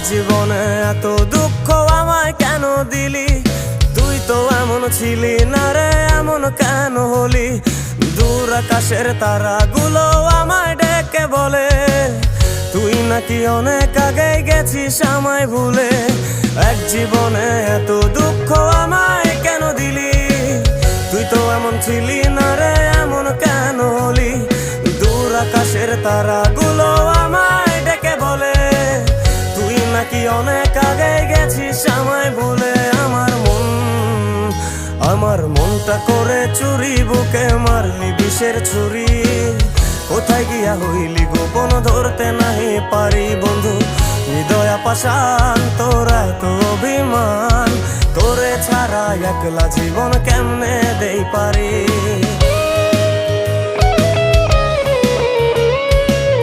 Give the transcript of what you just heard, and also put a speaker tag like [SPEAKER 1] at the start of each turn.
[SPEAKER 1] জীবনে এত দুঃখ আমায় কেন দিলি? তুই তো এমন ছিলি না রে, এমন কেন হলি? দূর আকাশের তারাগুলো আমায় ডেকে বলে তুই নাকি অনেক আগে গেছিস আমায় ভুলে। এক জীবনে এত দুঃখ আমায় কেন দিলি? তুই তো এমন ছিলি না রে, এমন কেন হলি? দূর আকাশের তারাগুলো আমায় ডেকে বলে তুই নাকি অনেক আগে গেছিস আমায় ভুলে। আমার মনটা করে চুরি, বুকে মারলি বিষের ছুরি। কোথায় গিয়া হইলি গোপন ধরতে নাহি পারি বন্ধু। হৃদয় পাষাণ তোরা তো অভিমান, তোরে ছাড়া একলা জীবন কেমনে দেই পারি।